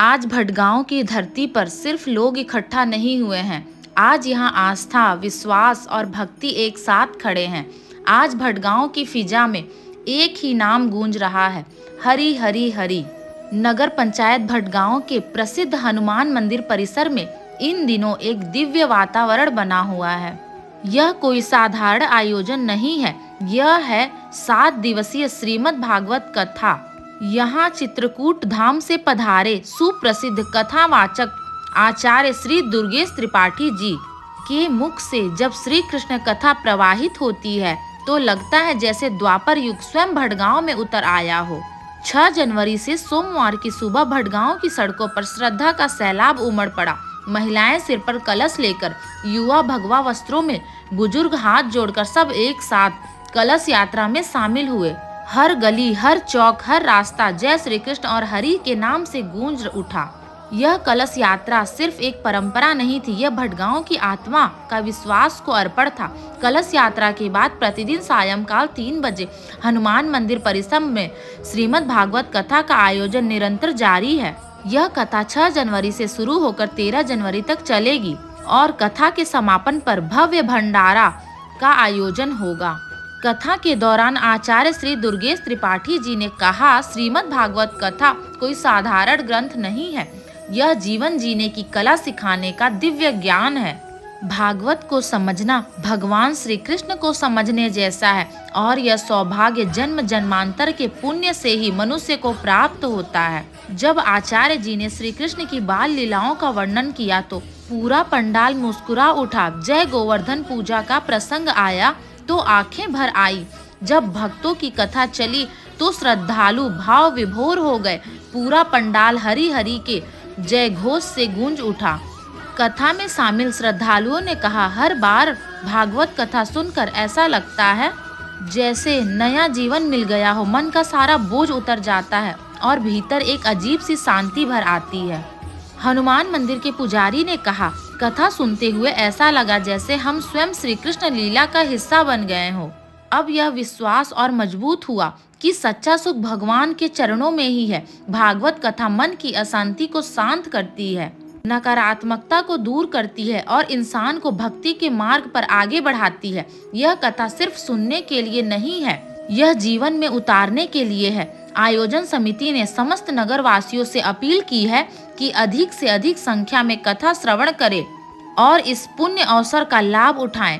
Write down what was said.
आज भटगांव की धरती पर सिर्फ लोग इकट्ठा नहीं हुए हैं। आज यहाँ आस्था, विश्वास और भक्ति एक साथ खड़े हैं। आज भटगांव की फिजा में एक ही नाम गूंज रहा है, हरि हरि हरि। नगर पंचायत भटगांव के प्रसिद्ध हनुमान मंदिर परिसर में इन दिनों एक दिव्य वातावरण बना हुआ है। यह कोई साधारण आयोजन नहीं है, यह है 7 दिवसीय श्रीमद् भागवत कथा। यहाँ चित्रकूट धाम से पधारे सुप्रसिद्ध कथावाचक आचार्य श्री दुर्गेश त्रिपाठी जी के मुख से जब श्री कृष्ण कथा प्रवाहित होती है तो लगता है जैसे द्वापर युग स्वयं भटगांव में उतर आया हो। 6 जनवरी से सोमवार की सुबह भटगांव की सड़कों पर श्रद्धा का सैलाब उमड़ पड़ा। महिलाएं सिर पर कलश लेकर, युवा भगवा वस्त्रों में, बुजुर्ग हाथ जोड़कर सब एक साथ कलश यात्रा में शामिल हुए। हर गली, हर चौक, हर रास्ता जय श्री कृष्ण और हरि के नाम से गूंज उठा। यह कलश यात्रा सिर्फ एक परंपरा नहीं थी, यह भटगांव की आत्मा का विश्वास को अर्पण था। कलश यात्रा के बाद प्रतिदिन सायंकाल 3 बजे हनुमान मंदिर परिसर में श्रीमद् भागवत कथा का आयोजन निरंतर जारी है। यह कथा 6 जनवरी से शुरू होकर 13 जनवरी तक चलेगी और कथा के समापन पर भव्य भंडारा का आयोजन होगा। कथा के दौरान आचार्य श्री दुर्गेश त्रिपाठी जी ने कहा, श्रीमद् भागवत कथा कोई साधारण ग्रंथ नहीं है, यह जीवन जीने की कला सिखाने का दिव्य ज्ञान है। भागवत को समझना भगवान श्री कृष्ण को समझने जैसा है और यह सौभाग्य जन्म जन्मांतर के पुण्य से ही मनुष्य को प्राप्त होता है। जब आचार्य जी ने श्री कृष्ण की बाल लीलाओं का वर्णन किया तो पूरा पंडाल मुस्कुरा उठा। जय गोवर्धन पूजा का प्रसंग आया तो आंखें भर आई। जब भक्तों की कथा चली तो श्रद्धालु भाव विभोर हो गए। पूरा पंडाल हरि हरि के जय घोष से गूंज उठा। कथा में शामिल श्रद्धालुओं ने कहा, हर बार भागवत कथा सुनकर ऐसा लगता है जैसे नया जीवन मिल गया हो। मन का सारा बोझ उतर जाता है और भीतर एक अजीब सी शांति भर आती है। हनुमान मंदिर के पुजारी ने कहा, कथा सुनते हुए ऐसा लगा जैसे हम स्वयं श्री कृष्ण लीला का हिस्सा बन गए हो। अब यह विश्वास और मजबूत हुआ कि सच्चा सुख भगवान के चरणों में ही है। भागवत कथा मन की अशांति को शांत करती है, नकारात्मकता को दूर करती है और इंसान को भक्ति के मार्ग पर आगे बढ़ाती है। यह कथा सिर्फ सुनने के लिए नहीं है, यह जीवन में उतारने के लिए है। आयोजन समिति ने समस्त नगर वासियों से अपील की है कि अधिक से अधिक संख्या में कथा श्रवण करें और इस पुण्य अवसर का लाभ उठाएं।